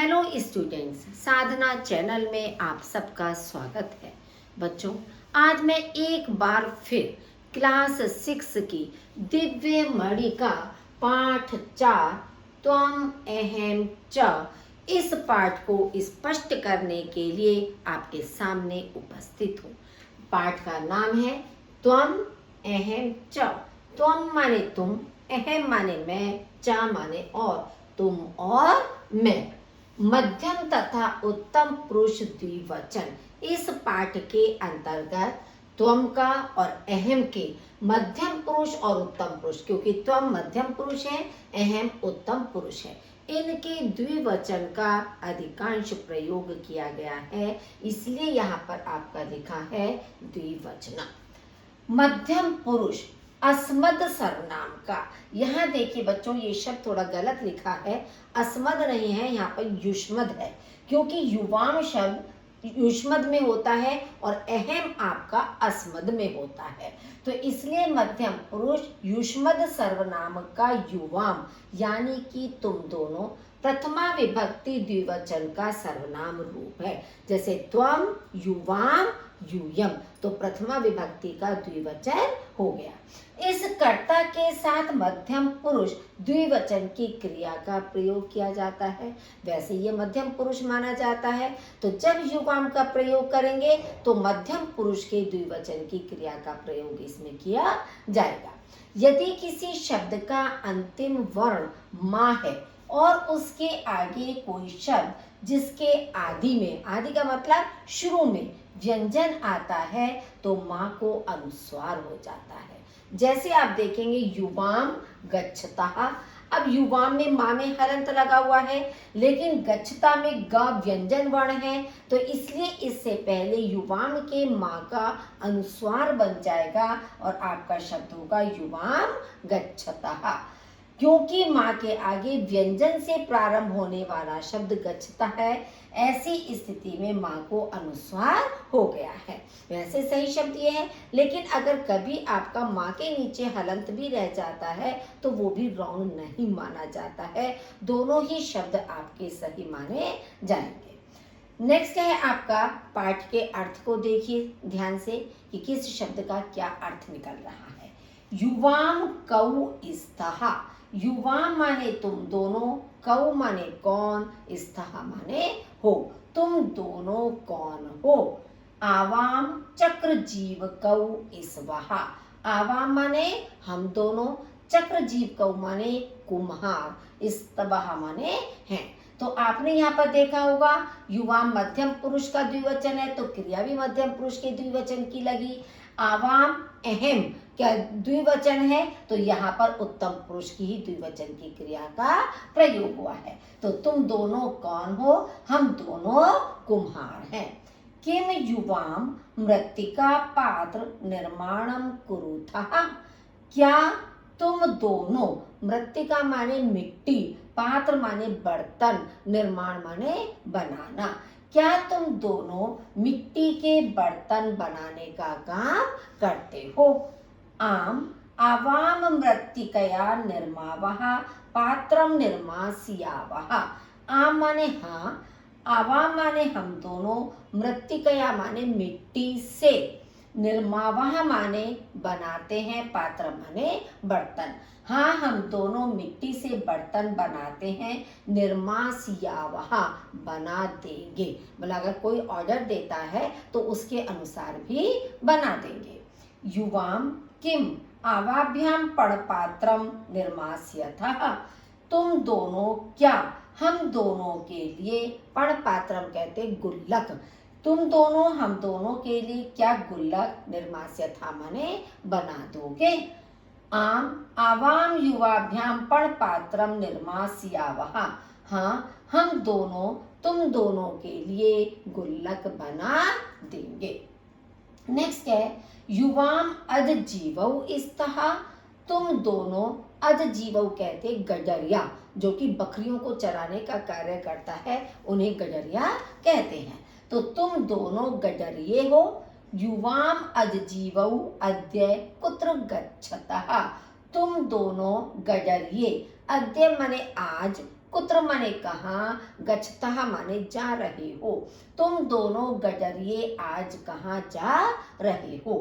Hello students, साधना channel में आप सबका स्वागत है। बच्चों, आज मैं एक बार फिर क्लास 6 की दिव्य मणिका पाठ 4 त्वम अहम च इस पाठ को स्पष्ट करने के लिए आपके सामने उपस्थित हूँ। पाठ का नाम है त्वम अहम च। त्वम माने तुम, अहम माने मैं, च माने और, तुम और मैं। मध्यम तथा उत्तम पुरुष द्विवचन। इस पाठ के अंतर्गत त्वम का और अहम के मध्यम पुरुष और उत्तम पुरुष, क्योंकि त्वम मध्यम पुरुष है, अहम उत्तम पुरुष है, इनके द्विवचन का अधिकांश प्रयोग किया गया है, इसलिए यहाँ पर आपका लिखा है द्विवचन। मध्यम पुरुष अस्मद सर्वनाम का, यहाँ देखिए बच्चों, ये शब्द थोड़ा गलत लिखा है, अस्मद नहीं है, यहाँ पर युष्मद है, क्योंकि युवाम शब्द युष्मद में होता है और अहम आपका अस्मद में होता है, तो इसलिए मध्यम पुरुष युष्मद सर्वनाम का युवाम यानी कि तुम दोनों प्रथमा विभक्ति द्विवचन का सर्वनाम रूप है। जैसे त्वम युवाम यूयम, तो प्रथमा विभक्ति का द्विवचन हो गया। इस कर्ता के साथ मध्यम पुरुष द्विवचन की क्रिया का प्रयोग किया जाता है, वैसे ये मध्यम पुरुष माना जाता है, तो जब युवाम का प्रयोग करेंगे तो मध्यम पुरुष के द्विवचन की क्रिया का प्रयोग इसमें किया जाएगा। यदि किसी शब्द का अंतिम वर्ण माँ है और उसके आगे कोई शब्द जिसके आदि में, आदि का मतलब शुरू में, व्यंजन आता है तो माँ को अनुस्वार हो जाता है। जैसे आप देखेंगे युवाम गच्छतः, अब युवाम में माँ में हलंत लगा हुआ है, लेकिन गच्छता में ग व्यंजन वर्ण है, तो इसलिए इससे पहले युवाम के माँ का अनुस्वार बन जाएगा और आपका शब्द होगा युवाम गच्छतः। क्योंकि माँ के आगे व्यंजन से प्रारंभ होने वाला शब्द गच्छता है, ऐसी स्थिति में माँ को अनुस्वार हो गया है। वैसे सही शब्द ये है, लेकिन अगर कभी आपका माँ के नीचे हलंत भी रह जाता है तो वो भी रॉन्ग नहीं माना जाता है, दोनों ही शब्द आपके सही माने जाएंगे। नेक्स्ट है आपका पाठ के अर्थ को देखिए ध्यान से कि किस शब्द का क्या अर्थ निकल रहा है। युवाम कौ स्तः, युवाम माने तुम दोनों, कौ माने कौन, स्तः माने हो, तुम दोनों कौन हो। आवाम चक्र जीव कौ स्वः, आवाम माने हम दोनों, चक्र जीव कौ माने कुम्हार, स्तवः माने हैं। तो आपने यहाँ पर देखा होगा युवाम मध्यम पुरुष का द्विवचन है, तो क्रिया भी मध्यम पुरुष के द्विवचन की लगी। आवाम अहम क्या द्विवचन है, तो यहाँ पर उत्तम पुरुष की ही द्विवचन की क्रिया का प्रयोग हुआ है। तो तुम दोनों कौन हो, हम दोनों कुम्हार हैं। किम युवाम मृत्तिका पात्र निर्माणम कुरुतः, क्या तुम दोनों, मृत्तिका माने मिट्टी, पात्र माने बर्तन, निर्माण माने बनाना, क्या तुम दोनों मिट्टी के बर्तन बनाने का काम करते हो। आम आवाम मृत्तिकया निर्मावः पात्रम निर्मास्यावः, आम माने हाँ, आवाम माने हम दोनों, मृत्तिकया माने मिट्टी से, निर्मावः माने बनाते हैं, पात्र माने बर्तन, हाँ हम दोनों मिट्टी से बर्तन बनाते हैं, निर्मास्यावः बना देंगे, मतलब अगर कोई ऑर्डर देता है तो उसके अनुसार भी बना देंगे। युवाम किम आवाभ्याम पड़पात्रम निर्मास्यथः, तुम दोनों क्या, हम दोनों के लिए, पड़पात्रम कहते गुल्लक, तुम दोनों हम दोनों के लिए क्या गुल्लक, निर्मास्यथा माने बना दोगे। आम आवाम युवाभ्याम पड़पात्रम निर्मास्यावः, हाँ हम दोनों तुम दोनों के लिए गुल्लक बना देंगे। नेक्स्ट है युवाम अजजीवौ स्तः, तुम दोनों, अजजीवौ कहते गडरिया, जो कि बकरियों को चराने का कार्य करता है, उन्हें गडरिया कहते हैं, तो तुम दोनों गडरिये हो। युवाम अजजीवौ अद्य कुत्र गच्छतः, तुम दोनों गडरिये, अद्य माने आज, कुत्र माने कहाँ, गच्छतः माने जा रहे हो। तुम दोनों गडरिये आज कहाँ जा रहे हो।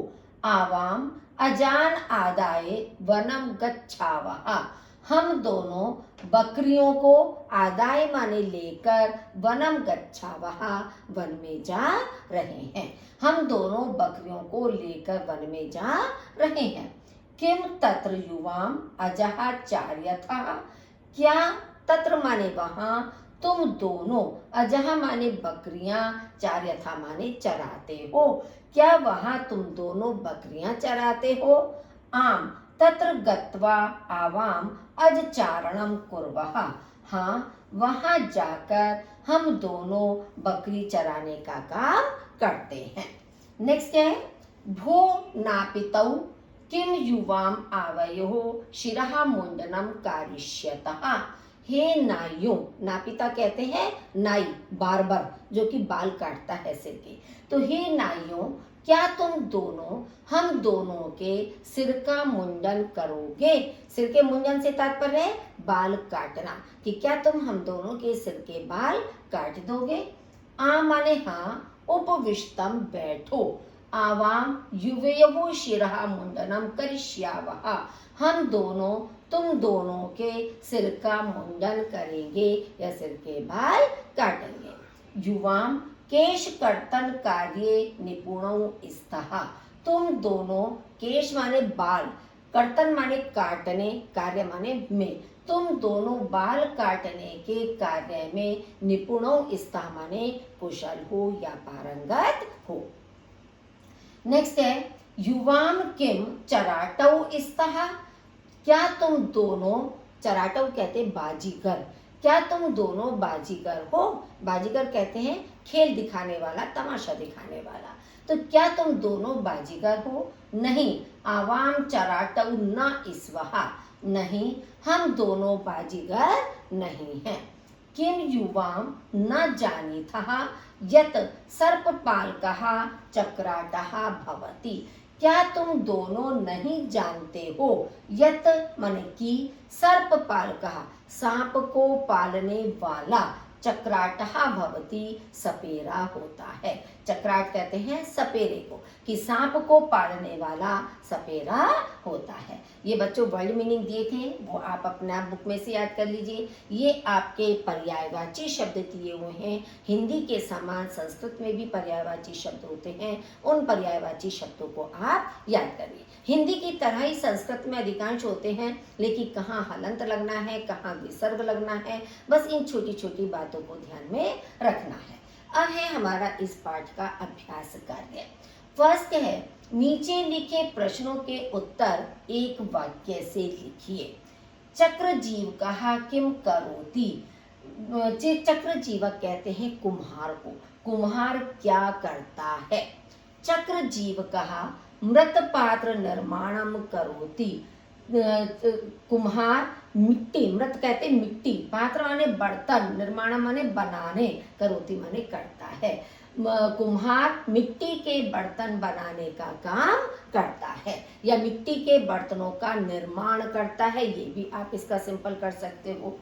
आवाम अजान आदाय वनम गच्छावः, हम दोनों बकरियों को, आदाय माने लेकर, वनम गच्छावः वन में जा रहे हैं। हम दोनों बकरियों को लेकर वन में जा रहे हैं। किम तत्र युवाम अजः चार्यथः, क्या तत्र माने वहां, तुम दोनों, अजह माने बकरियां, चार्यथा माने चराते हो, क्या वहां तुम दोनों बकरियां चराते हो। आम तत्र गत्वा आवाम अज चारणम कुर्वः, हाँ वहां जाकर हम दोनों बकरी चराने का काम करते हैं। नेक्स्ट है भो नापितौ किम युवाम आवयोः शिरः मुंडनम कारिष्यतः, हे नाइयों, नापिता कहते हैं नाई, बार्बर जो कि बाल काटता है सिर के। तो हे नाइयों, क्या तुम दोनों हम दोनों के सिर का मुंडन करोगे। सिर के मुंडन से तात्पर्य है बाल काटना, कि क्या तुम हम दोनों के सिर के बाल काट दोगे। आ माने हाँ, उपविष्टम बैठो, आवाम युवयोः शिरः मुंडनम करिष्यावः, हम दोनों तुम दोनों के सिर का मुंडन करेंगे या सिर के बाल काटेंगे। युवाम केश कर्तन कार्ये निपुणौ स्तः, तुम दोनों, केश माने बाल, कर्तन माने काटने, कार्य माने में, तुम दोनों बाल काटने के कार्य में निपुणौ स्तः माने कुशल हो या पारंगत हो। नेक्स्ट है युवाम किम चराटौ स्तः, क्या तुम दोनों, चराटौ कहते बाजीगर, क्या तुम दोनों बाजीगर हो। बाजीगर कहते हैं खेल दिखाने वाला, तमाशा दिखाने वाला। तो क्या तुम दोनों बाजीगर हो। नहीं, आवाम चराटौ न इस्वः, नहीं हम दोनों बाजीगर नहीं हैं। किम युवाम न जानीथः यत् सर्पपालकः चक्राटः भवति, क्या तुम दोनों नहीं जानते हो, यत् माने कि, सर्पपालकः सांप को पालने वाला, चक्राटः भवति सपेरा होता है। चक्राट कहते हैं सपेरे को, कि सांप को पालने वाला सपेरा होता है। ये बच्चों वर्ड मीनिंग दिए थे, वो आप अपना बुक में से याद कर लीजिए। ये आपके पर्यायवाची शब्द दिए हुए हैं। हिंदी के समान संस्कृत में भी पर्यायवाची शब्द होते हैं, उन पर्यायवाची शब्दों को आप याद करिए। हिंदी की तरह ही संस्कृत में अधिकांश होते हैं, लेकिन कहाँ हलंत लगना है, कहाँ विसर्ग लगना है, बस इन छोटी छोटी बातों को ध्यान में रखना है। अब है हमारा इस पाठ का अभ्यास कार्य। फर्स्ट है, नीचे लिखे प्रश्नों के उत्तर एक वाक्य से लिखिए। चक्र जीवकः किम करोति, चक्र जीवक कहते हैं कुम्हार को, कुम्हार क्या करता है। चक्र जीवकः मृत पात्र निर्माणम करोति, कुम्हार मिट्टी, मृत कहते मिट्टी, पात्र माने बर्तन, निर्माण माने बनाने, करोति माने करता है। कुम्हार मिट्टी के बर्तन बनाने का काम करता है या मिट्टी के बर्तनों का निर्माण करता है, ये भी आप इसका सिंपल कर सकते हो।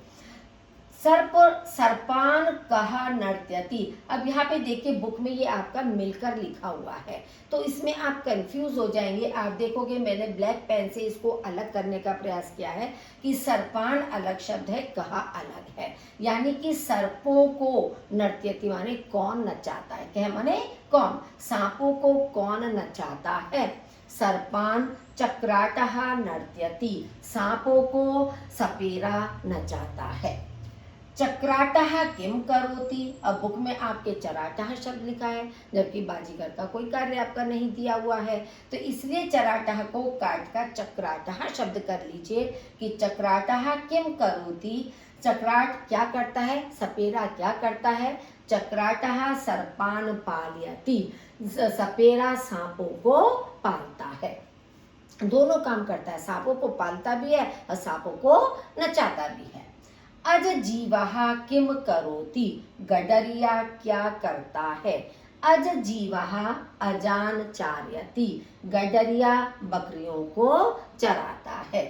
सर्प सर्पान कहा नर्त्यति, अब यहाँ पे देखिए बुक में ये आपका मिलकर लिखा हुआ है, तो इसमें आप कंफ्यूज हो जाएंगे। आप देखोगे मैंने ब्लैक पेन से इसको अलग करने का प्रयास किया है कि सर्पान अलग शब्द है, कहा अलग है, यानी कि सर्पों को नर्त्यति माने कौन नचाता है, कह माने कौन, सांपों को कौन नचाता है। सर्पान चक्राटः नर्त्यति, सांपों को सपेरा नचाता है। चक्राटः किम करोति, अब बुक में आपके चराटः शब्द लिखा है, जबकि बाजीगर का कोई कार्य आपका नहीं दिया हुआ है, तो इसलिए चराटः को काट कर चक्राटः शब्द कर लीजिए कि चक्राटः किम करोति, चक्राट क्या करता है, सपेरा क्या करता है। चक्राटः सर्पान पालयति, सपेरा सांपों को पालता है, दोनों काम करता है, सांपों को पालता भी है और सांपों को नचाता भी है। अज जीवः किम करोति, गडरिया क्या करता है। अज जीवः अजान चार्यति, गडरिया बकरियों को चराता है।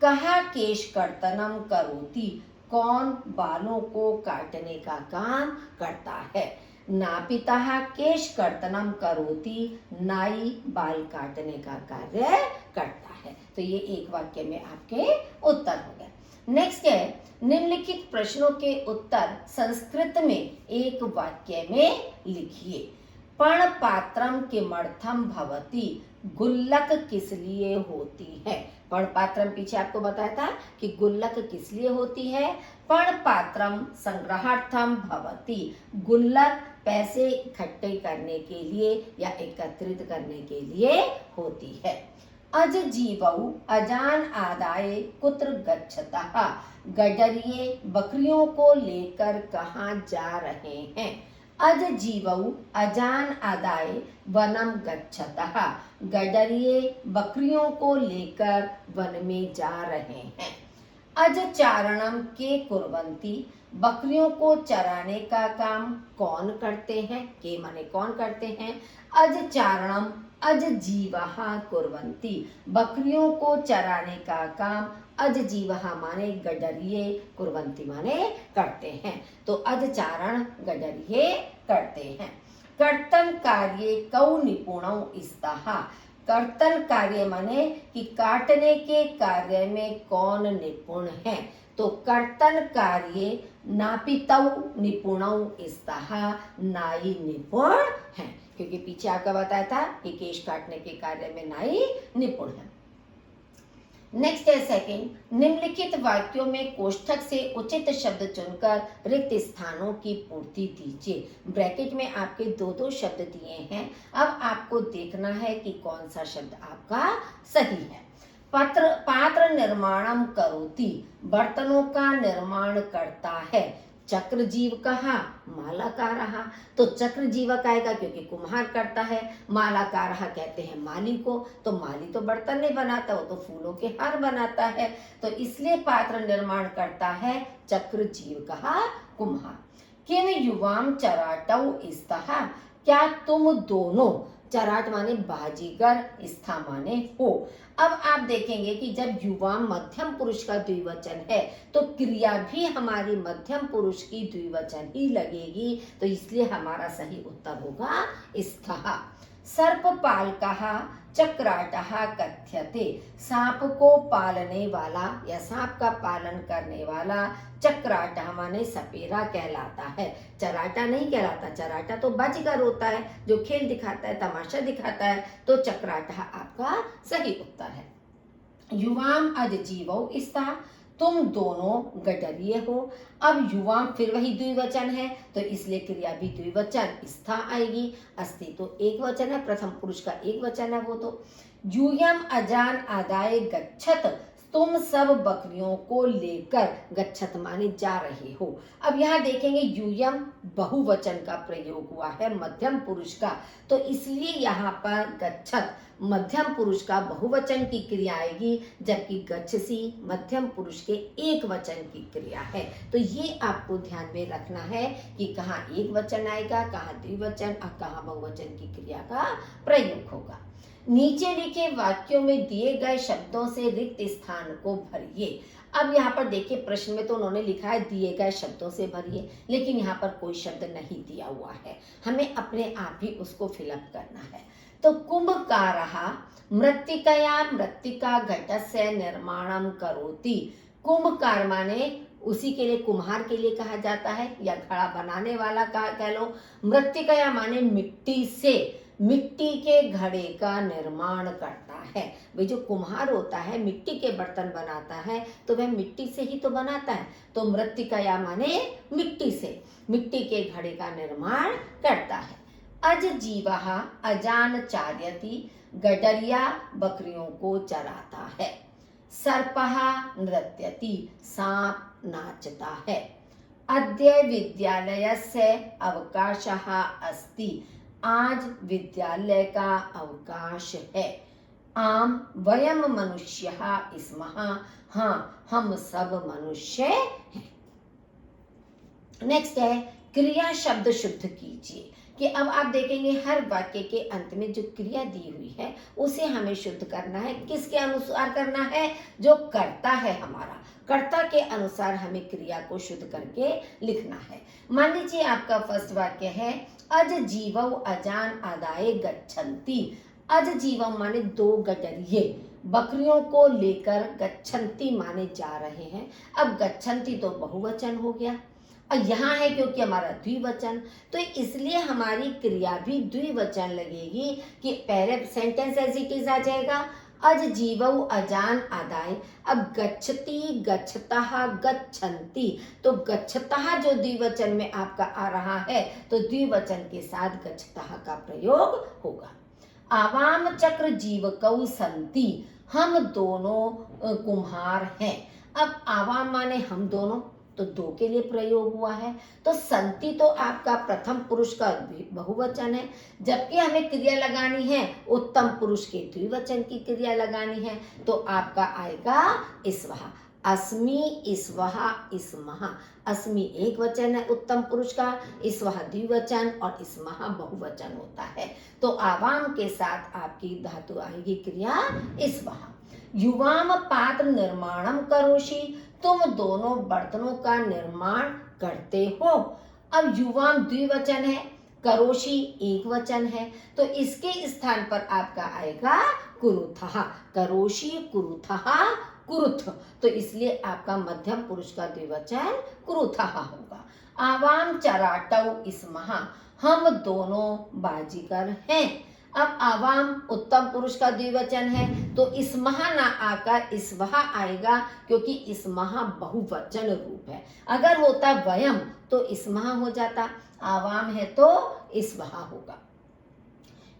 कहा केश कर्तनम करोति, कौन बालों को काटने का काम करता है? नापितः केश कर्तनम करोति, नाई बाल काटने का कार्य करता है। तो ये एक वाक्य में आपके उत्तर हो गए। नेक्स्ट है, निम्नलिखित प्रश्नों के उत्तर संस्कृत में एक वाक्य में लिखिए। पण पात्रम किमर्थम भवति, गुल्लक किस लिए होती है? पण पात्रम पीछे आपको बताया था कि गुल्लक किस लिए होती है। पण पात्रम संग्रहार्थम भवति, गुल्लक पैसे इकट्ठे करने के लिए या एकत्रित करने के लिए होती है। अज जीवऊ अजान आदाय कुत्र गच्छतः, गडरिये बकरियों को लेकर कहाँ जा रहे हैं? अज जीवऊ अजान आदाय वनम गच्छतः, गडरिये बकरियों को लेकर वन में जा रहे हैं। अज चारणम के कुर्वन्ति, बकरियों को चराने का काम कौन करते हैं? के माने कौन करते हैं। अज चारणम अज जीवः कुर्वन्ति, बकरियों को चराने का काम अज जीवः माने गडरिये, कुर्वन्ति माने करते हैं। तो अज चारण गडरिये करते हैं। कर्तन कार्ये कौ निपुणौ स्तः, कर्तन कार्य माने कि काटने के कार्य में कौन निपुण है। तो कर्तन कार्य नापितौ निपुणौ स्तः, नाई निपुण है, क्योंकि पीछे आपका बताया था कि केश काटने के कार्य में नाई निपुण है। नेक्स्ट है सेकंड, निम्नलिखित वाक्यों में कोष्ठक से उचित शब्द चुनकर रिक्त स्थानों की पूर्ति दीजिए। ब्रैकेट में आपके दो शब्द दिए हैं, अब आपको देखना है कि कौन सा शब्द आपका सही है। पात्र निर्माणम करोति, बर्तनों का निर्माण करता है। चक्र जीव कहा, मालाकारः, तो चक्र जीवक आएगा क्योंकि कुम्हार करता है। मालाकारः कहते हैं माली को, तो माली तो बर्तन नहीं बनाता, वो तो फूलों के हार बनाता है। तो इसलिए पात्र निर्माण करता है चक्र जीव कहा कुम्हार। किम युवाम चराटौ स्तः, क्या तुम दोनों, चराट माने बाजीगर, स्था माने हो। अब आप देखेंगे कि जब युवा मध्यम पुरुष का द्विवचन है तो क्रिया भी हमारी मध्यम पुरुष की द्विवचन ही लगेगी, तो इसलिए हमारा सही उत्तर होगा स्थः। सर्पपालकः चक्राटः कथ्यते, सांप को पालने वाला या सांप का पालन करने वाला चक्राटा माने सपेरा कहलाता है, चराटा नहीं कहलाता। चराटा तो बाजीगर होता है जो खेल दिखाता है, तमाशा दिखाता है, तो चक्राटा आपका सही उत्तर है। युवाम अज जीवौ स्तः, तुम दोनों गडरिये हो। अब युवाम फिर वही द्विवचन है, तो इसलिए क्रिया भी द्विवचन स्था आएगी। अस्ति तो एक वचन है, प्रथम पुरुष का एक वचन है वो तो। यूयम अजान आदाय गच्छत, तुम सब बकरियों को लेकर, गच्छत माने जा रहे हो। अब यहाँ देखेंगे यूयम बहुवचन का प्रयोग हुआ है मध्यम पुरुष का, तो इसलिए यहाँ पर गच्छत मध्यम पुरुष का बहुवचन की क्रिया आएगी, जबकि गच्छसि मध्यम पुरुष के एक वचन की क्रिया है। तो ये आपको ध्यान में रखना है कि कहाँ एक वचन आएगा, कहाँ द्विवचन और कहाँ बहुवचन की क्रिया का प्रयोग होगा। नीचे लिखे वाक्यों में दिए गए शब्दों से रिक्त स्थान को भरिए। अब यहाँ पर देखिए प्रश्न में तो उन्होंने लिखा है दिए गए शब्दों से भरिए, लेकिन यहाँ पर कोई शब्द नहीं दिया हुआ है, हमें अपने आप ही उसको फिलअप करना है। तो कुंभकारः मृत्तिकया मृत्तिका घटस्य निर्माणम करोति, कुंभकार माने उसी के लिए कुम्हार के लिए कहा जाता है या घड़ा बनाने वाला कह लो। मृत्तिकया माने मिट्टी से, मिट्टी के घड़े का निर्माण करता है। भाई जो कुम्हार होता है मिट्टी के बर्तन बनाता है तो वह मिट्टी से ही तो बनाता है, तो मृत्तिकया माने मिट्टी से, मिट्टी के घड़े का निर्माण करता है। अज जीवः अजान चार्यति, गडरिया बकरियों को चराता है। सर्पः नृत्यति, सांप नाचता है। अद्य विद्यालयस्य अवकाशः अस्ति, आज विद्यालय का अवकाश है। आम वयम मनुष्यः स्मः, हाँ हम सब मनुष्य हैं। नेक्स्ट है क्रिया शब्द शुद्ध कीजिए। कि अब आप देखेंगे हर वाक्य के अंत में जो क्रिया दी हुई है उसे हमें शुद्ध करना है। किसके अनुसार करना है? जो कर्ता है हमारा, कर्ता के अनुसार हमें क्रिया को शुद्ध करके लिखना है। मान लीजिए आपका फर्स्ट वाक्य है अज जीवौ अजान आदाय गच्छन्ति। अज जीवम माने दो गडरिये बकरियों को लेकर गच्छन्ति माने जा रहे हैं। अब गच्छन्ति तो बहुवचन हो गया और यहाँ है क्योंकि हमारा द्विवचन, तो इसलिए हमारी क्रिया भी द्विवचन लगेगी कि पहले सेंटेंस ऐसे इट आ जाएगा अज जीवौ अजान आदाय। अब गच्छति गच्छतः गच्छन्ति, तो गच्छतः जो द्विवचन में आपका आ रहा है तो द्विवचन के साथ गच्छतः का प्रयोग होगा। आवाम चक्र जीवकौ संति, हम दोनों कुम्हार हैं। अब आवाम माने हम दोनों, तो दो के लिए प्रयोग हुआ है। तो संति तो आपका प्रथम पुरुष का बहुवचन है, जबकि हमें क्रिया लगानी है उत्तम पुरुष के द्विवचन की क्रिया लगानी है, तो आपका आएगा इस्वः। अस्मि इस्वः इस्मः। अस्मि एक वचन है उत्तम पुरुष का, इस्वः द्विवचन और इस्मः बहुवचन होता है। तो आवाम के साथ आपकी धातु आएगी क्रिया इस्वः। युवाम पात्र निर्माणम करोषि, तुम दोनों बर्तनों का निर्माण करते हो। अब युवाम द्विवचन है, करोषि एक वचन है, तो इसके स्थान पर आपका आएगा कुरुथः। करोषि कुरुथः कुरुथ, तो इसलिए आपका मध्यम पुरुष का द्विवचन कुरुथः होगा। आवाम चराटौ इस्मः, हम दोनों बाजीगर हैं। अब आवाम उत्तम पुरुष का द्विवचन है तो इस्मः ना आकर इस्वः आएगा, क्योंकि इस्मः बहुवचन रूप है। अगर होता वयम तो इस्मः हो जाता, आवाम है तो इस्वः होगा।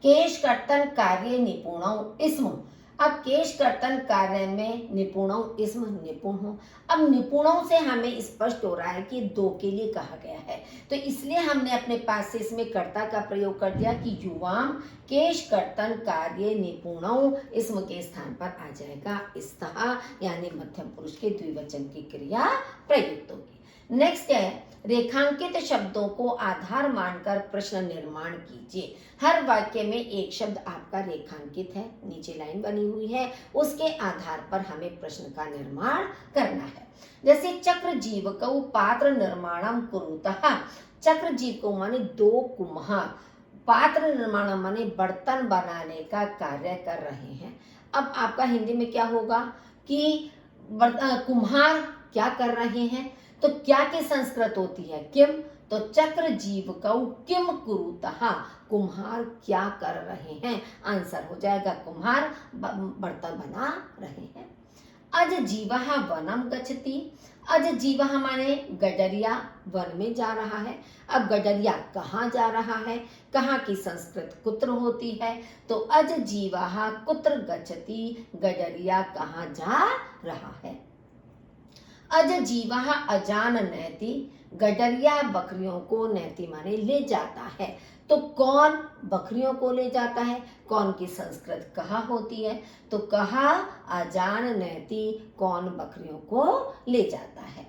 केश कर्तन कार्य निपुणौ इस्म, अब केश कर्तन कार्य में निपुणौ इस्म निपुण हो। अब निपुणों से हमें स्पष्ट हो रहा है कि दो के लिए कहा गया है, तो इसलिए हमने अपने पास से इसमें कर्ता का प्रयोग कर दिया कि युवाम केश कर्तन कार्य निपुणौ, इसम के स्थान पर आ जाएगा स्तः, यानी मध्यम पुरुष के द्विवचन की क्रिया प्रयुक्त होगी। नेक्स्ट है रेखांकित शब्दों को आधार मानकर प्रश्न निर्माण कीजिए। हर वाक्य में एक शब्द आपका रेखांकित है, नीचे लाइन बनी हुई है, उसके आधार पर हमें प्रश्न का निर्माण करना है। जैसे चक्र जीवकौ पात्र निर्माणम कुरुतः, चक्र जीव को माने दो कुम्हार, पात्र निर्माण माने बर्तन बनाने का कार्य कर रहे हैं। अब आपका हिंदी में क्या होगा कि कुम्हार क्या कर रहे हैं, तो क्या की संस्कृत होती है किम, तो चक्र जीवकौ किम कुरुतः, कुम्हार क्या कर रहे हैं, आंसर हो जाएगा कुम्हार बर्तन बना रहे हैं। अज जीवः वनम गच्छति, अज जीवः माने गडरिया वन में जा रहा है। अब गडरिया कहाँ जा रहा है, कहाँ की संस्कृत कुत्र होती है, तो अज जीवः कुत्र गच्छति, गडरिया कहाँ जा रहा है। अज जीवः अजान नैति, गडरिया बकरियों को नैति माने ले जाता है, तो कौन बकरियों को ले जाता है, कौन की संस्कृत कहा होती है, तो कहा अजान नैति, कौन बकरियों को ले जाता है।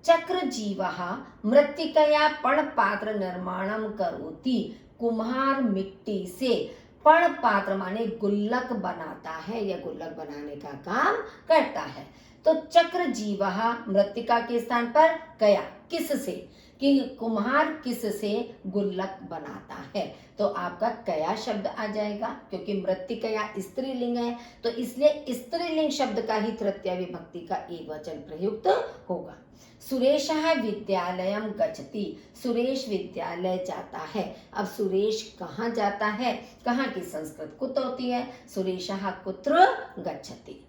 चक्र जीवः मृत्तिकया पण पात्र निर्माणम करोति, कुम्हार मिट्टी से पण पात्र माने गुल्लक बनाता है या गुल्लक बनाने का काम करता है। तो चक्र जीवः मृत्तिका के स्थान पर कया, किस से, कि कुम्हार किस से गुल्लक बनाता है, तो आपका कया शब्द आ जाएगा, क्योंकि मृत्तिकया स्त्रीलिंग है, तो इसलिए स्त्रीलिंग शब्द का ही तृतीय विभक्ति का एक वचन प्रयुक्त होगा। सुरेशः विद्यालयम गच्छति, सुरेश विद्यालय जाता है। अब सुरेश कहाँ जाता है, कहाँ की संस्कृत कुत्र होती है, सुरेशः कुत्र गच्छति।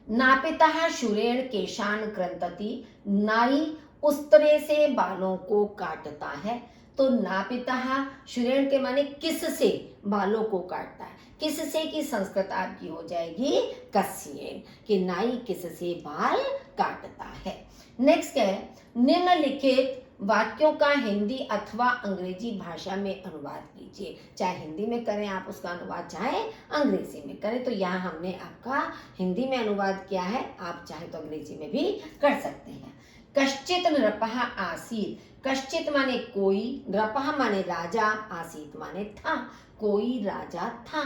नापितः शूरेण केशान कृंतति, नाई उस्तरे से बालों को काटता है। तो नापितः शूरेण के माने किस से बालों को काटता है, किस से की संस्कृत आपकी हो जाएगी कस्येन, कि नाई किस से बाल काटता है। नेक्स्ट है निम्नलिखित वाक्यों का हिंदी अथवा अंग्रेजी भाषा में अनुवाद कीजिए। चाहे हिंदी में करें आप उसका अनुवाद, चाहे अंग्रेजी में करें। तो यहाँ हमने आपका हिंदी में अनुवाद किया है, आप चाहे तो अंग्रेजी में भी कर सकते हैं। कश्चित नृपः आसीत्, कश्चित माने कोई, नृपः माने राजा, आसीत माने था, कोई राजा था।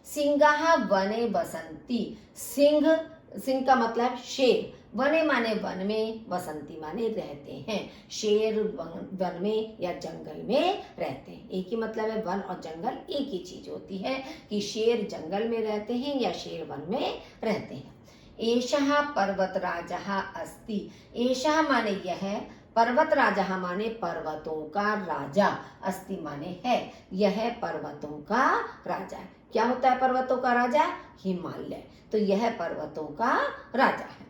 सिंगाः वने बसंती, सिंह, सिंह का मतलब शेर, वने माने वन में, बसंती माने रहते हैं। शेर वन में या जंगल में रहते हैं। एक ही मतलब है, वन और जंगल एक ही चीज होती है कि शेर जंगल में रहते हैं या शेर वन में रहते हैं। एषः पर्वतराजः अस्ति, एषः माने यह, पर्वत राजा माने पर्वतों का राजा, अस्ति माने है, यह पर्वतों का राजा है। क्या होता है पर्वतों का राजा? हिमालय। तो यह पर्वतों का राजा है।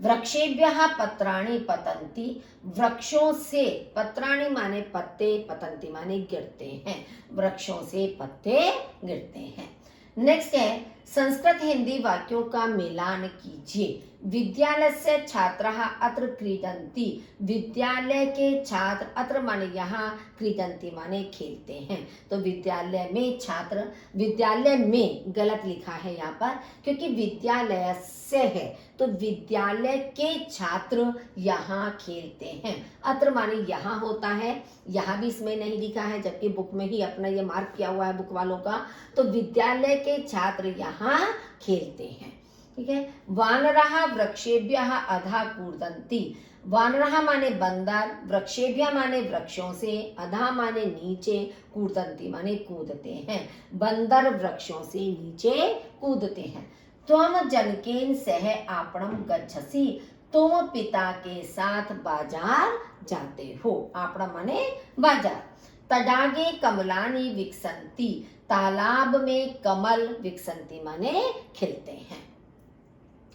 वृक्षेभ्यः पत्राणि पतन्ति, वृक्षों से, पत्राणि माने पत्ते, पतन्ति माने गिरते हैं, वृक्षों से पत्ते गिरते हैं। नेक्स्ट है, संस्कृत हिंदी वाक्यों का मिलान कीजिए। विद्यालय से छात्राः अत्र क्रीडन्ति, विद्यालय के छात्र, अत्र माने यहाँ, क्रीडन्ति माने खेलते हैं। तो विद्यालय में छात्र, विद्यालय में गलत लिखा है यहाँ पर क्योंकि विद्यालय से है, तो विद्यालय के छात्र यहाँ खेलते हैं। अत्र माने यहाँ होता है, यहाँ भी इसमें नहीं लिखा है जबकि बुक में ही अपना ये मार्क किया हुआ है बुक वालों का। तो विद्यालय के छात्र यहाँ खेलते हैं। ठीक है। वानरः वृक्षेभ्यः अधः कूर्दन्ति, वानरः माने बंदर, वृक्षेभ्यः माने वृक्षों से, अधः माने नीचे, कूर्दन्ति माने कूदते हैं। बंदर वृक्षों से नीचे कूदते हैं। त्वम जनकेन सह आपणम गच्छसि, तुम पिता के साथ बाजार जाते हो। आपणम माने बाजार। तडागे कमलानि विकसन्ति, तालाब में कमल, विकसन्ति माने खिलते हैं।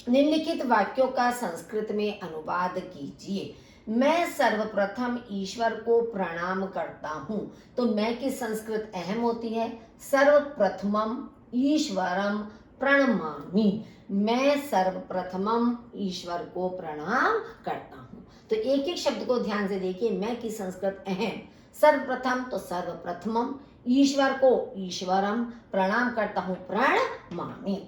निम्नलिखित वाक्यों का संस्कृत में अनुवाद कीजिए। मैं सर्वप्रथम ईश्वर को प्रणाम करता हूँ। तो मैं की संस्कृत अहम होती है, सर्वप्रथमम ईश्वरम प्रणमामि, मैं सर्वप्रथमम ईश्वर को प्रणाम करता हूँ। तो एक एक शब्द को ध्यान से देखिए। मैं की संस्कृत अहम, सर्वप्रथम तो सर्वप्रथमम, ईश्वर को ईश्वरम, प्रणाम करता हूँ प्रणमामि।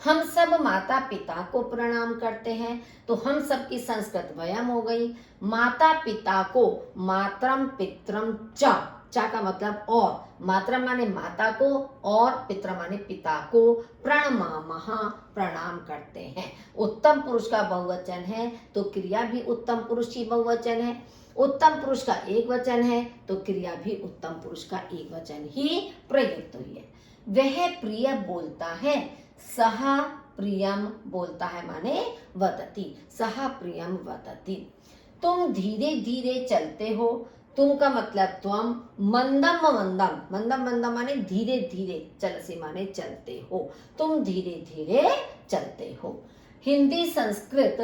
हम सब माता पिता को प्रणाम करते हैं, तो हम सब की संस्कृत वयम हो गई। माता पिता को मातरम पितरम च, चा का मतलब और, मातरम माने माता को और पितर माने पिता को, प्रणमामः प्रणाम करते हैं। उत्तम पुरुष का बहुवचन है तो क्रिया भी उत्तम पुरुष की बहुवचन है। उत्तम पुरुष का एक वचन है तो क्रिया भी उत्तम पुरुष का एक वचन ही प्रयुक्त हुई है। वह प्रिय बोलता है, सह प्रियम बोलता है माने वदति, सह प्रियम वदति। तुम धीरे धीरे चलते हो, तुम का मतलब तुम, मंदम मंदम, मंदम मंदम माने धीरे धीरे, चलसी माने चलते हो, तुम धीरे धीरे चलते हो। हिंदी संस्कृत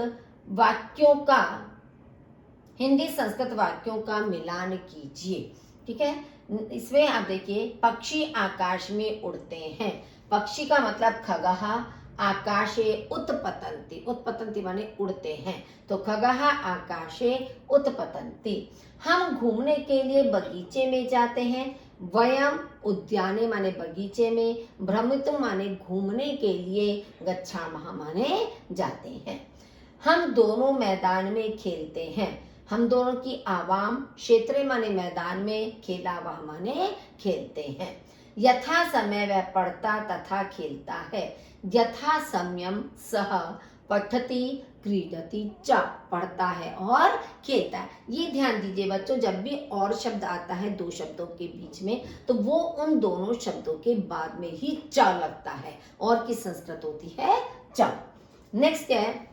वाक्यों का मिलान कीजिए। ठीक है। इसमें आप देखिए, पक्षी आकाश में उड़ते हैं, पक्षी का मतलब खगः, आकाशे उत्पतन्ति, उत्पतन्ति माने उड़ते हैं, तो खगः आकाशे उत्पतन्ति। हम घूमने के लिए बगीचे में जाते हैं, वयम उद्याने माने बगीचे में, भ्रमितुम माने घूमने के लिए, गच्छामः माने जाते हैं। हम दोनों मैदान में खेलते हैं, हम दोनों की आवाम, क्षेत्र माने मैदान में, खेलावह माने खेलते हैं। यथा समय वह पढ़ता तथा खेलता है, यथा सम्यम सह पठति क्रीडति च, पढ़ता है और खेलता है। ये ध्यान दीजिए बच्चों, जब भी और शब्द आता है दो शब्दों के बीच में तो वो उन दोनों शब्दों के बाद में ही च लगता है, और की संस्कृत होती है च। नेक्स्ट है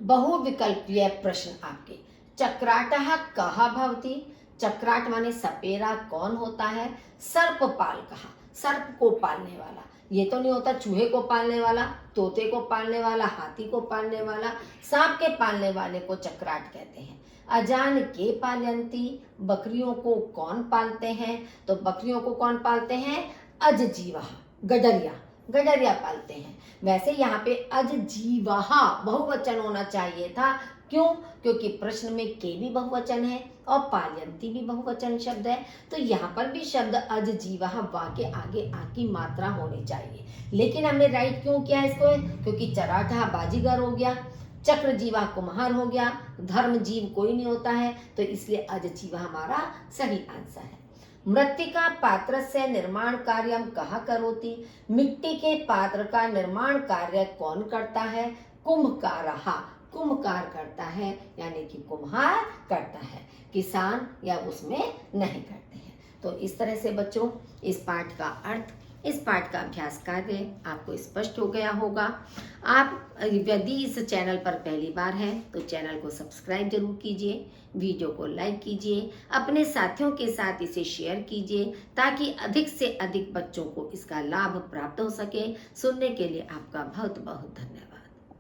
बहुविकल्पीय प्रश्न आपके। चक्राटः कः भवति, चक्राट माने सपेरा कौन होता है, सर्पपाल कहा, सर्प को पालने वाला। ये तो नहीं होता चूहे को पालने वाला, तोते को पालने वाला, हाथी को पालने वाला, सांप के पालने वाले को चक्राट कहते हैं। अजान के पालयंती, बकरियों को कौन पालते हैं, तो बकरियों को कौन पालते हैं, अजजीवा, गडरिया, गडरिया पालते हैं। वैसे यहाँ पे अजजीवा बहुवचन होना चाहिए था, क्यों, क्योंकि प्रश्न में के भी बहुवचन है और पालयंती भी बहुवचन शब्द है, तो यहाँ पर भी शब्द अजजीवा वा के आगे आ की मात्रा होनी चाहिए। लेकिन हमने राइट क्यों किया इसको, क्योंकि चराठा बाजीगर हो गया, चक्र जीवा कुम्हार हो गया, धर्म जीव कोई नहीं होता है, तो इसलिए अज जीवा हमारा सही आंसर है। मृत्तिका पात्र से निर्माण कार्यम कहा करोति, मिट्टी के पात्र का निर्माण कार्य कौन करता है? कुम्भकारहा, कुम्भकार करता है, यानी कि कुम्हार करता है, किसान या उसमें नहीं करते हैं। तो इस तरह से बच्चों इस पाठ का अर्थ, इस पाठ का अभ्यास कार्य आपको स्पष्ट हो गया होगा। आप यदि इस चैनल पर पहली बार हैं तो चैनल को सब्सक्राइब जरूर कीजिए, वीडियो को लाइक कीजिए, अपने साथियों के साथ इसे शेयर कीजिए ताकि अधिक से अधिक बच्चों को इसका लाभ प्राप्त हो सके। सुनने के लिए आपका बहुत बहुत धन्यवाद।